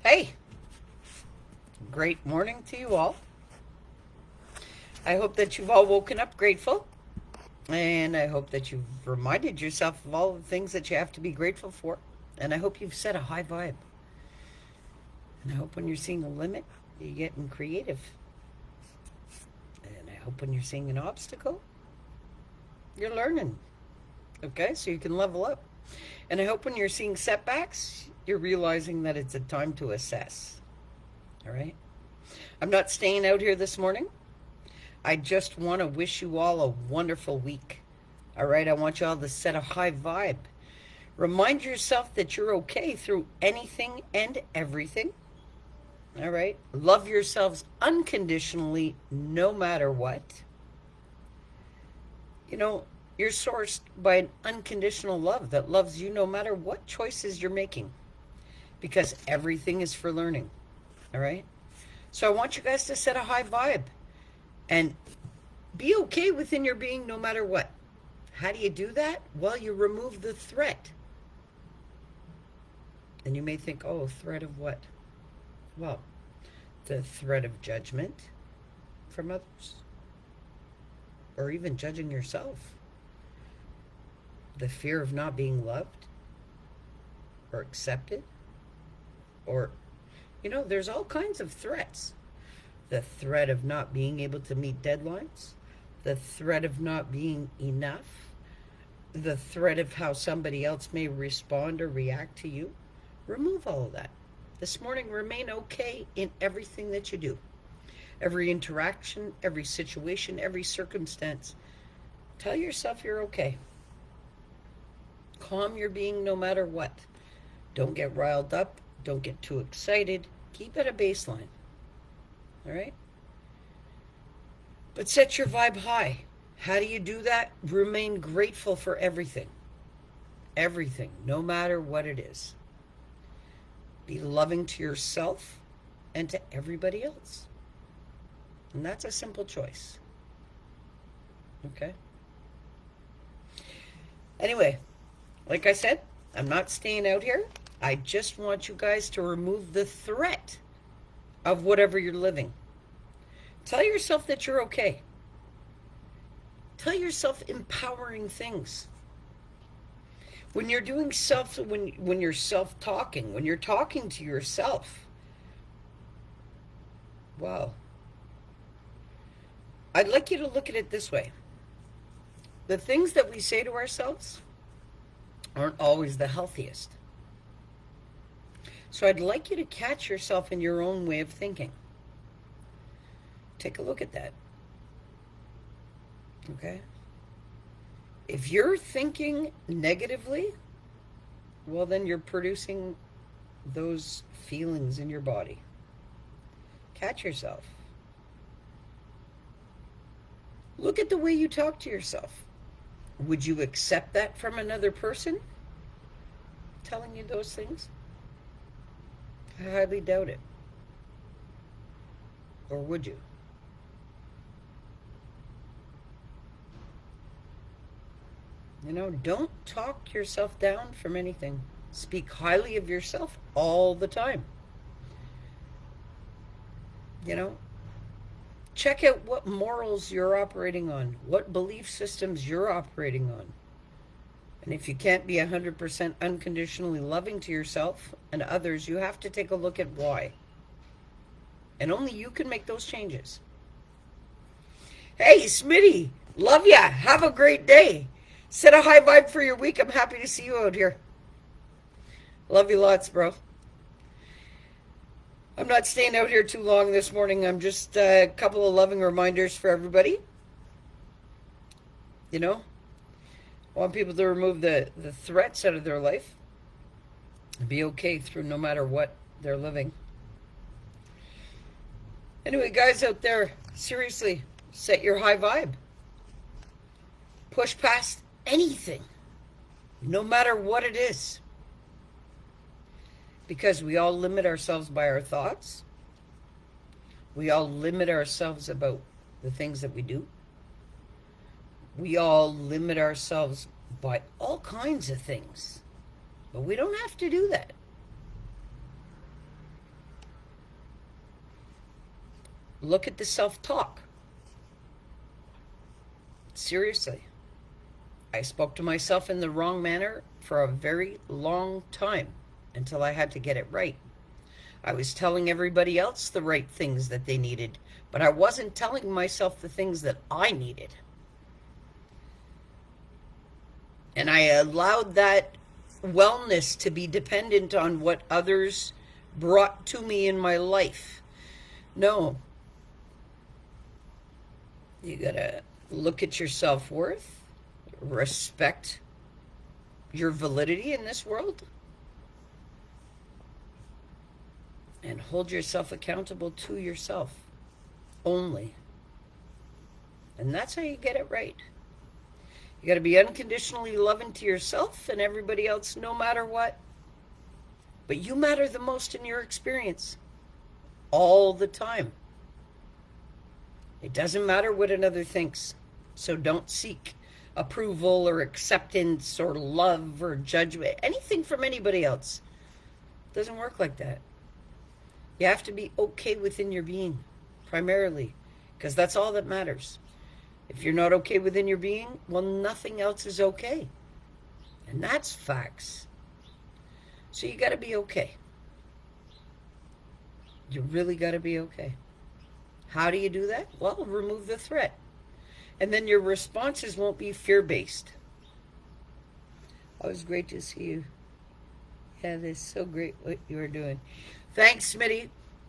Hey, great morning to you all. I hope that you've all woken up grateful, and I hope that you've reminded yourself of all the things that you have to be grateful for. And I hope you've set a high vibe. And I hope when you're seeing a limit, you're getting creative. And I hope when you're seeing an obstacle, you're learning. Okay, so you can level up. And I hope when you're seeing setbacks, you're realizing that it's a time to assess. All right? I'm not staying out here this morning. I just want to wish you all a wonderful week. All right? I want you all to set a high vibe. Remind yourself that you're okay through anything and everything. All right? Love yourselves unconditionally no matter what. You know, you're sourced by an unconditional love that loves you no matter what choices you're making, because everything is for learning. All right? So I want you guys to set a high vibe and be okay within your being no matter what. How do you do that? Well, you remove the threat. And you may think, oh, threat of what? Well, the threat of judgment from others, or even judging yourself. The fear of not being loved or accepted, or, there's all kinds of threats. The threat of not being able to meet deadlines, the threat of not being enough, the threat of how somebody else may respond or react to you. Remove all of that. This morning, remain okay in everything that you do. Every interaction, every situation, every circumstance. Tell yourself you're okay. Calm your being no matter what. Don't get riled up. Don't get too excited. Keep it a baseline. All right? But set your vibe high. How do you do that? Remain grateful for everything. Everything, no matter what it is. Be loving to yourself and to everybody else. And that's a simple choice. Okay? Anyway, like I said, I'm not staying out here. I just want you guys to remove the threat of whatever you're living. Tell yourself that you're okay. Tell yourself empowering things. When you're doing when you're self-talking, when you're talking to yourself, wow. I'd like you to look at it this way. The things that we say to ourselves aren't always the healthiest. So I'd like you to catch yourself in your own way of thinking. Take a look at that. Okay? If you're thinking negatively, well, then you're producing those feelings in your body. Catch yourself. Look at the way you talk to yourself. Would you accept that from another person telling you those things? I highly doubt it. Or would you? Don't talk yourself down from anything. Speak highly of yourself all the time. Check out what morals you're operating on, what belief systems you're operating on. And if you can't be 100% unconditionally loving to yourself and others, you have to take a look at why. And only you can make those changes. Hey, Smitty, love ya. Have a great day. Set a high vibe for your week. I'm happy to see you out here. Love you lots, bro. I'm not staying out here too long this morning. I'm just a couple of loving reminders for everybody. I want people to remove the threats out of their life and be okay through no matter what they're living. Anyway, guys out there, seriously, set your high vibe. Push past anything, no matter what it is. Because we all limit ourselves by our thoughts. We all limit ourselves about the things that we do. We all limit ourselves by all kinds of things. But we don't have to do that. Look at the self-talk. Seriously. I spoke to myself in the wrong manner for a very long time until I had to get it right. I was telling everybody else the right things that they needed, but I wasn't telling myself the things that I needed. And I allowed that wellness to be dependent on what others brought to me in my life. No. You gotta look at your self-worth, respect your validity in this world, and hold yourself accountable to yourself only. And that's how you get it right. You got to be unconditionally loving to yourself and everybody else no matter what. But you matter the most in your experience. All the time. It doesn't matter what another thinks. So don't seek approval or acceptance or love or judgment. Anything from anybody else. It doesn't work like that. You have to be okay within your being. Primarily. Because that's all that matters. If you're not okay within your being, well, nothing else is okay. And that's facts. So you got to be okay. You really got to be okay. How do you do that? Well, remove the threat. And then your responses won't be fear-based. Oh, it was great to see you. Yeah, that's so great what you were doing. Thanks, Smitty.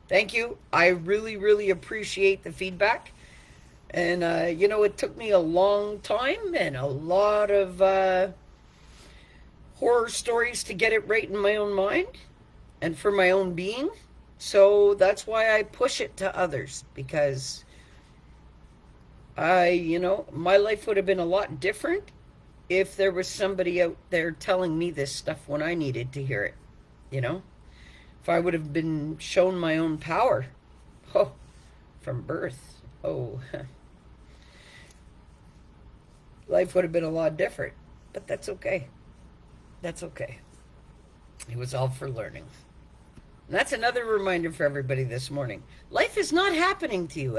Thank you. I really, really appreciate the feedback. And, it took me a long time and a lot of horror stories to get it right in my own mind and for my own being. So that's why I push it to others, because my life would have been a lot different if there was somebody out there telling me this stuff when I needed to hear it, If I would have been shown my own power, from birth, life would have been a lot different. But that's okay. That's okay. It was all for learning. And that's another reminder for everybody this morning. Life is not happening to you,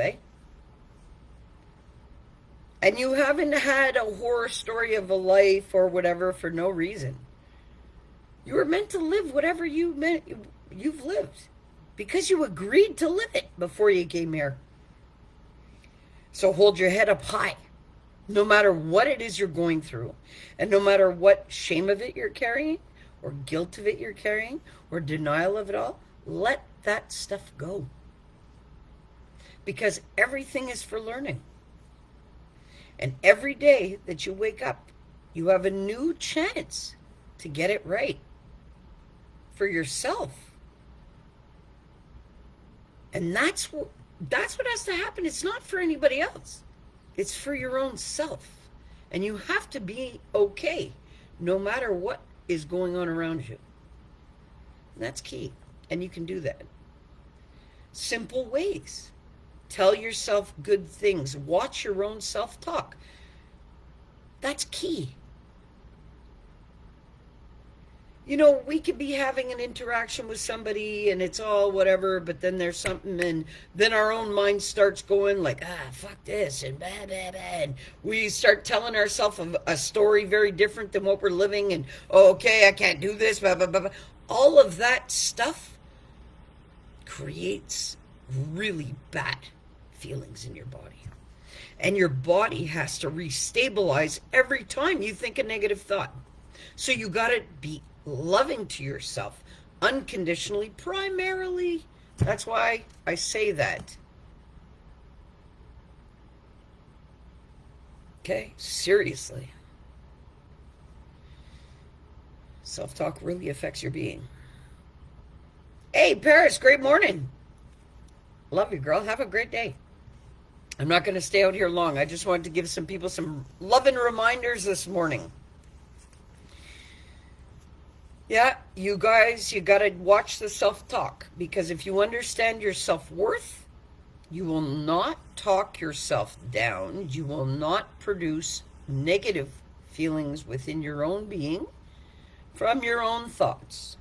And you haven't had a horror story of a life or whatever for no reason. You were meant to live whatever you've lived, because you agreed to live it before you came here. So hold your head up high, no matter what it is you're going through, and no matter what shame of it you're carrying, or guilt of it you're carrying, or denial of it all. Let that stuff go. Because everything is for learning. And every day that you wake up, you have a new chance to get it right for yourself. And that's what has to happen. It's not for anybody else. It's for your own self. And you have to be okay no matter what is going on around you. And that's key. And you can do that. Simple ways. Tell yourself good things. Watch your own self-talk. That's key. We could be having an interaction with somebody and it's all whatever, but then there's something, and then our own mind starts going like, fuck this, and blah, blah, blah. And we start telling ourselves a story very different than what we're living, and, okay, I can't do this, blah, blah, blah, blah. All of that stuff creates really bad feelings in your body. And your body has to restabilize every time you think a negative thought. So you got to be loving to yourself unconditionally, primarily. That's why I say that. Okay? Seriously. Self-talk really affects your being. Hey, Paris, great morning. Love you, girl. Have a great day. I'm not going to stay out here long. I just wanted to give some people some loving reminders this morning. Yeah, you guys, you got to watch the self-talk, because if you understand your self-worth, you will not talk yourself down. You will not produce negative feelings within your own being from your own thoughts.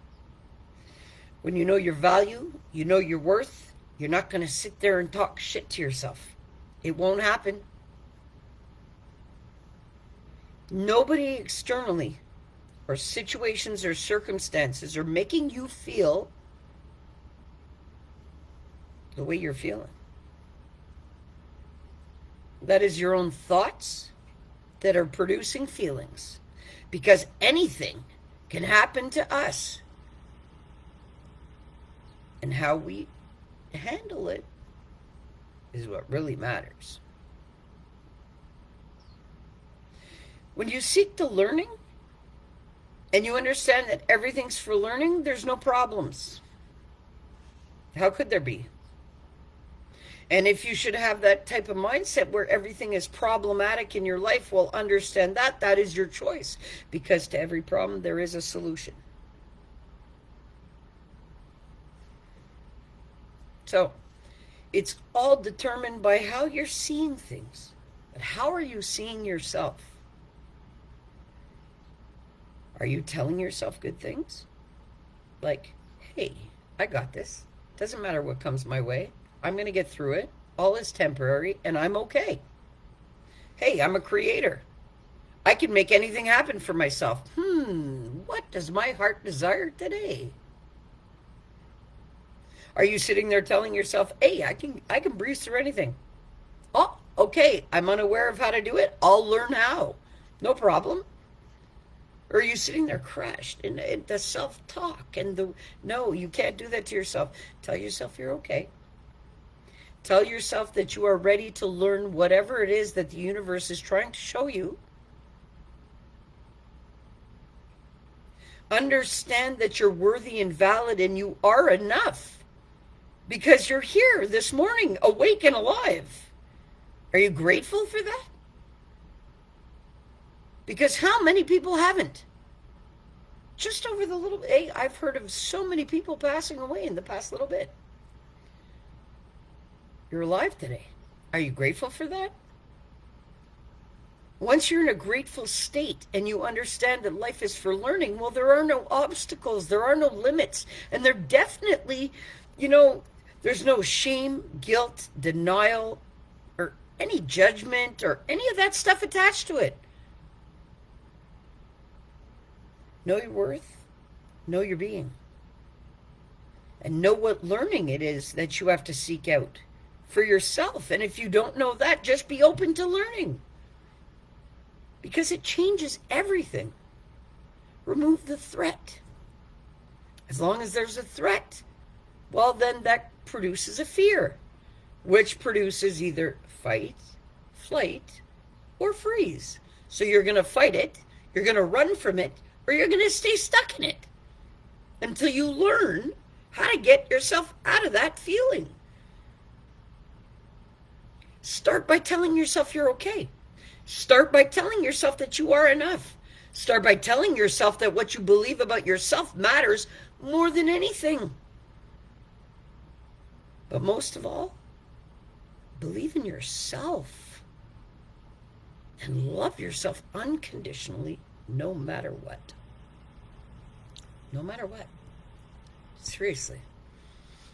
When you know your value, you know your worth, You're not going to sit there and talk shit to yourself. It won't happen. Nobody externally, or situations or circumstances, are making you feel the way you're feeling. That is your own thoughts that are producing feelings. Because anything can happen to us. And how we handle it is what really matters. When you seek the learning and you understand that everything's for learning, there's no problems. How could there be? And if you should have that type of mindset where everything is problematic in your life, well, understand that. That is your choice. Because to every problem, there is a solution. So, it's all determined by how you're seeing things. But how are you seeing yourself? Are you telling yourself good things? Like, hey, I got this. Doesn't matter what comes my way. I'm going to get through it. All is temporary, and I'm okay. Hey, I'm a creator. I can make anything happen for myself. What does my heart desire today? Are you sitting there telling yourself, hey, I can breeze through anything? Oh, okay, I'm unaware of how to do it. I'll learn how. No problem. Or are you sitting there crushed in the self-talk and no, you can't do that to yourself. Tell yourself you're okay. Tell yourself that you are ready to learn whatever it is that the universe is trying to show you. Understand that you're worthy and valid and you are enough because you're here this morning, awake and alive. Are you grateful for that? Because how many people haven't? Just over the little bit. Hey, I've heard of so many people passing away in the past little bit. You're alive today. Are you grateful for that? Once you're in a grateful state and you understand that life is for learning, well, there are no obstacles, there are no limits, and there definitely, there's no shame, guilt, denial, or any judgment or any of that stuff attached to it. Know your worth, know your being, and know what learning it is that you have to seek out for yourself. And if you don't know that, just be open to learning. Because it changes everything. Remove the threat. As long as there's a threat, well, then that produces a fear, which produces either fight, flight, or freeze. So you're going to fight it, you're going to run from it, or you're going to stay stuck in it until you learn how to get yourself out of that feeling. Start by telling yourself you're okay. Start by telling yourself that you are enough. Start by telling yourself that what you believe about yourself matters more than anything. But most of all, believe in yourself and love yourself unconditionally, no matter what. No matter what. Seriously.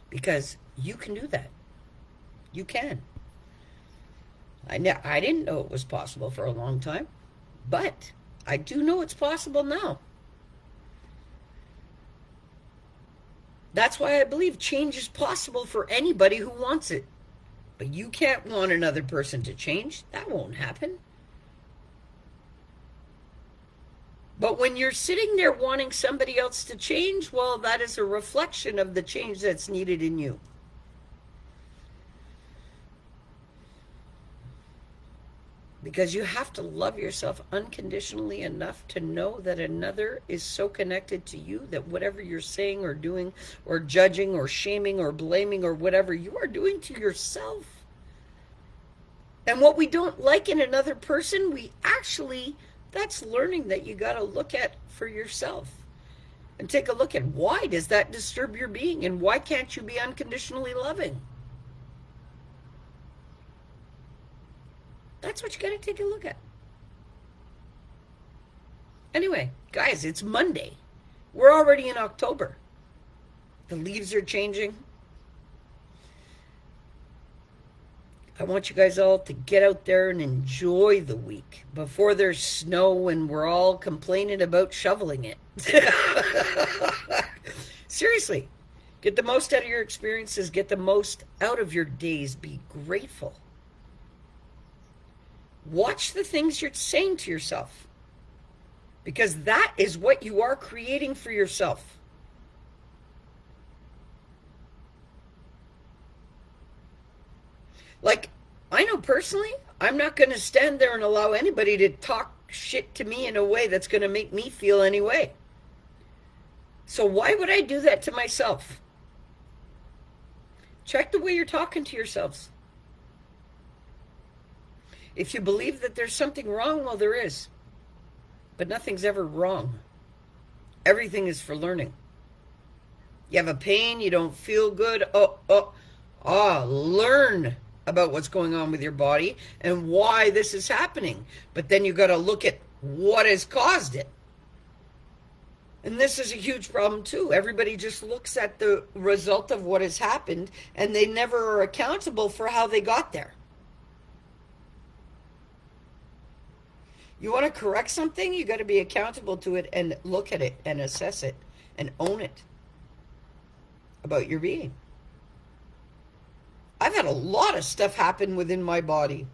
Because you can do that. You can. I didn't know it was possible for a long time, but I do know it's possible now. That's why I believe change is possible for anybody who wants it. But you can't want another person to change. That won't happen. But when you're sitting there wanting somebody else to change, well, that is a reflection of the change that's needed in you. Because you have to love yourself unconditionally enough to know that another is so connected to you that whatever you're saying or doing or judging or shaming or blaming or whatever, you are doing to yourself. And what we don't like in another person, that's learning that you got to look at for yourself. And take a look at why does that disturb your being and why can't you be unconditionally loving? That's what you got to take a look at. Anyway, guys, it's Monday. We're already in October. The leaves are changing. I want you guys all to get out there and enjoy the week before there's snow and we're all complaining about shoveling it. Seriously, get the most out of your experiences, get the most out of your days, be grateful. Watch the things you're saying to yourself, because that is what you are creating for yourself. Like, I know personally, I'm not going to stand there and allow anybody to talk shit to me in a way that's going to make me feel any way. So why would I do that to myself? Check the way you're talking to yourselves. If you believe that there's something wrong, well, there is. But nothing's ever wrong. Everything is for learning. You have a pain, you don't feel good. Learn about what's going on with your body and why this is happening. But then you got to look at what has caused it. And this is a huge problem too. Everybody just looks at the result of what has happened and they never are accountable for how they got there. You want to correct something, you got to be accountable to it and look at it and assess it and own it about your being. I've had a lot of stuff happen within my body.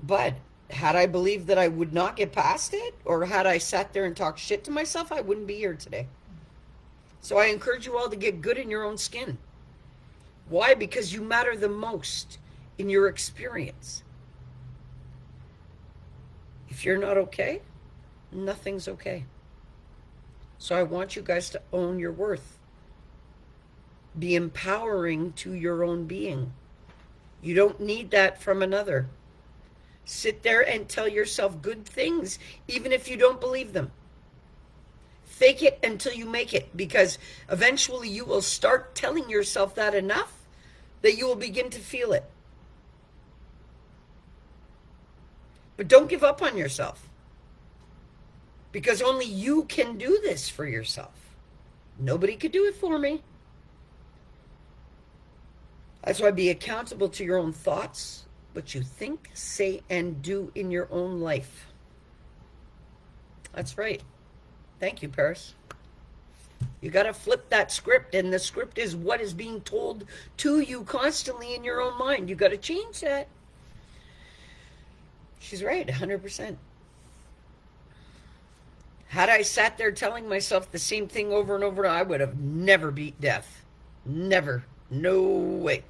But had I believed that I would not get past it, or had I sat there and talked shit to myself, I wouldn't be here today. So I encourage you all to get good in your own skin. Why? Because you matter the most in your experience. If you're not okay, nothing's okay. So I want you guys to own your worth. Be empowering to your own being. You don't need that from another. Sit there and tell yourself good things, even if you don't believe them. Fake it until you make it, because eventually you will start telling yourself that enough that you will begin to feel it. But don't give up on yourself, because only you can do this for yourself. Nobody could do it for me. That's why be accountable to your own thoughts, what you think, say, and do in your own life. That's right. Thank you, Paris. You got to flip that script, and the script is what is being told to you constantly in your own mind. You got to change that. She's right, 100%. Had I sat there telling myself the same thing over and over, I would have never beat death. Never. No way.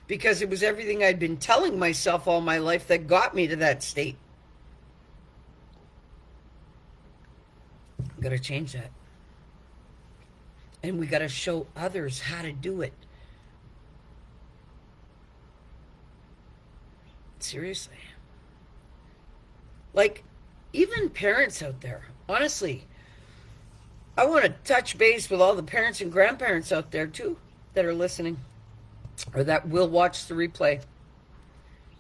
Because it was everything I'd been telling myself all my life that got me to that state. We got to change that. And we got to show others how to do it. Seriously. Like, even parents out there, honestly, I want to touch base with all the parents and grandparents out there too that are listening or that will watch the replay.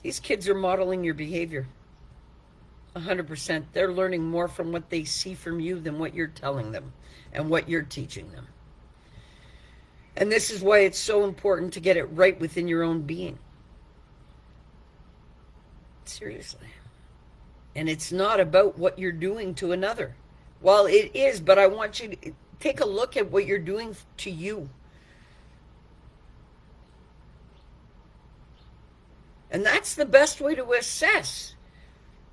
These kids are modeling your behavior. 100%. They're learning more from what they see from you than what you're telling them and what you're teaching them. And this is why it's so important to get it right within your own being. Seriously. And it's not about what you're doing to another. Well, it is, but I want you to take a look at what you're doing to you. And that's the best way to assess.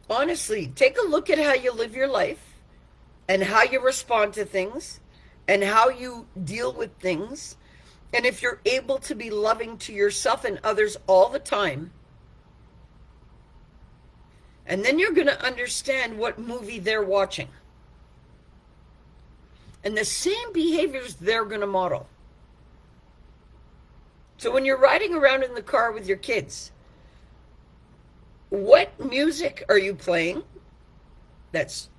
Honestly, take a look at how you live your life and how you respond to things and how you deal with things. And if you're able to be loving to yourself and others all the time, and then you're going to understand what movie they're watching. And the same behaviors they're going to model. So when you're riding around in the car with your kids, what music are you playing that's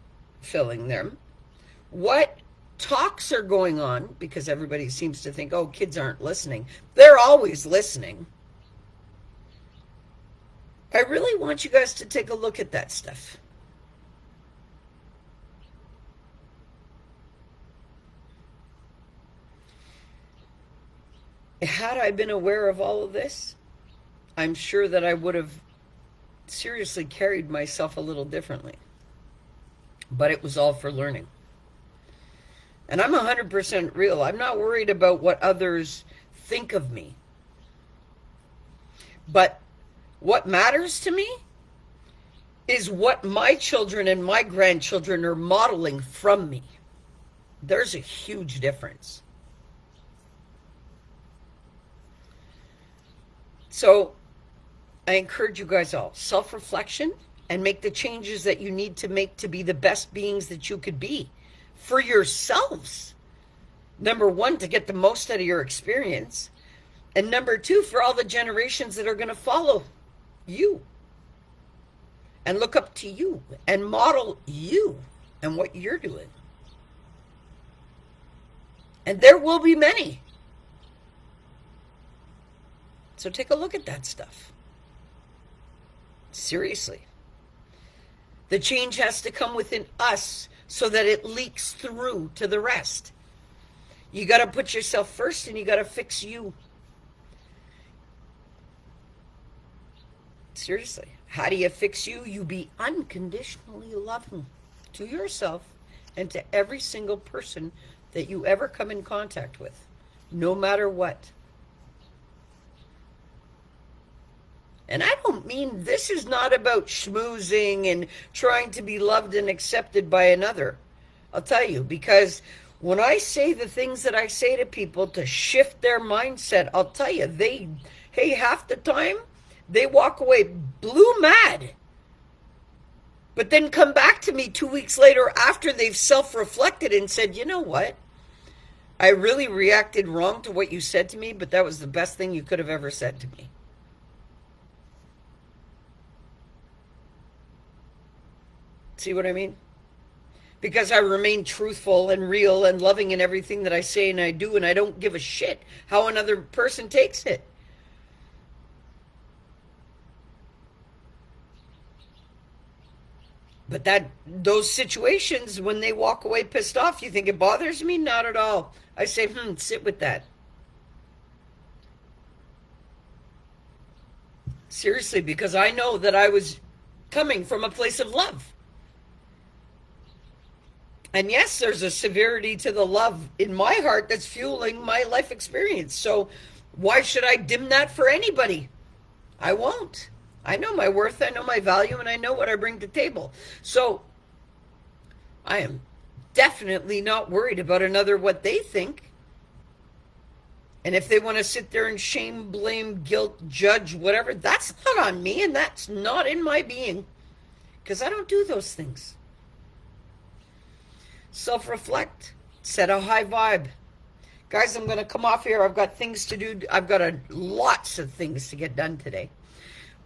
filling them? What talks are going on? Because everybody seems to think, oh, kids aren't listening. They're always listening. I really want you guys to take a look at that stuff. Had I been aware of all of this, I'm sure that I would have seriously carried myself a little differently. But it was all for learning. And I'm 100% real. I'm not worried about what others think of me. But what matters to me is what my children and my grandchildren are modeling from me. There's a huge difference. So I encourage you guys all, self-reflection, and make the changes that you need to make to be the best beings that you could be for yourselves. Number one, to get the most out of your experience. And number two, for all the generations that are going to follow you and look up to you and model you and what you're doing. And there will be many. So take a look at that stuff. Seriously. The change has to come within us so that it leaks through to the rest. You got to put yourself first and you got to fix you. Seriously. How do you fix you? You be unconditionally loving to yourself and to every single person that you ever come in contact with, no matter what. And I don't mean, this is not about schmoozing and trying to be loved and accepted by another. I'll tell you, because when I say the things that I say to people to shift their mindset, I'll tell you, half the time, they walk away blue mad. But then come back to me 2 weeks later after they've self-reflected and said, you know what? I really reacted wrong to what you said to me, but that was the best thing you could have ever said to me. See what I mean? Because I remain truthful and real and loving in everything that I say and I do, and I don't give a shit how another person takes it. But those situations, when they walk away pissed off, you think it bothers me? Not at all. I say, sit with that. Seriously, because I know that I was coming from a place of love. And yes, there's a severity to the love in my heart that's fueling my life experience. So why should I dim that for anybody? I won't. I know my worth, I know my value, and I know what I bring to the table. So I am definitely not worried about what they think. And if they want to sit there and shame, blame, guilt, judge, whatever, that's not on me and that's not in my being. Because I don't do those things. Self-reflect. Set a high vibe. Guys, I'm going to come off here. I've got things to do. I've got lots of things to get done today.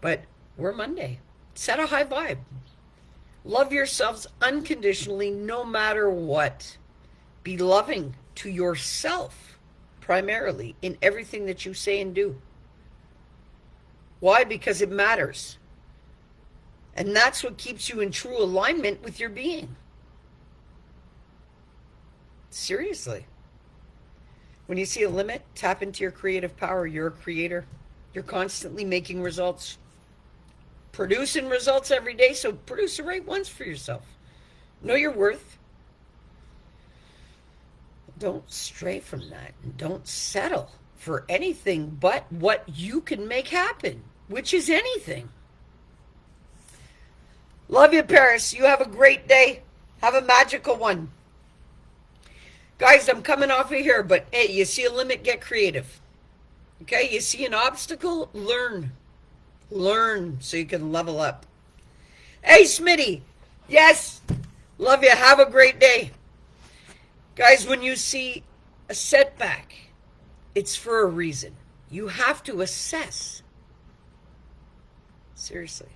But we're Monday. Set a high vibe. Love yourselves unconditionally no matter what. Be loving to yourself primarily in everything that you say and do. Why? Because it matters. And that's what keeps you in true alignment with your being. Seriously. When you see a limit, tap into your creative power. You're a creator. You're constantly making results. Producing results every day, so produce the right ones for yourself. Know your worth. Don't stray from that. And don't settle for anything but what you can make happen, which is anything. Love you, Paris. You have a great day. Have a magical one. Guys, I'm coming off of here, but hey, you see a limit, get creative. Okay, you see an obstacle, learn. Learn so you can level up. Hey, Smitty. Yes. Love you. Have a great day. Guys, when you see a setback, it's for a reason. You have to assess. Seriously.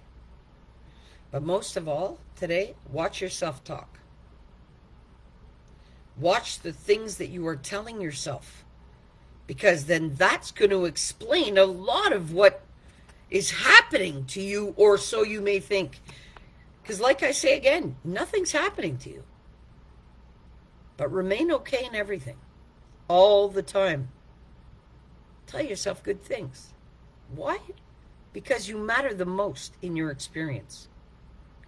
But most of all, today, watch your self-talk. Watch the things that you are telling yourself. Because then that's going to explain a lot of what is happening to you, or so you may think. Because like I say again, nothing's happening to you. But remain okay in everything. All the time. Tell yourself good things. Why? Because you matter the most in your experience,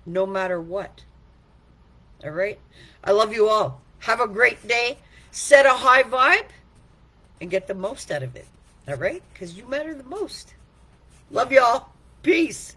no matter what. All right? I love you all. Have a great day. Set a high vibe and get the most out of it. All right? Because you matter the most. Love y'all. Peace.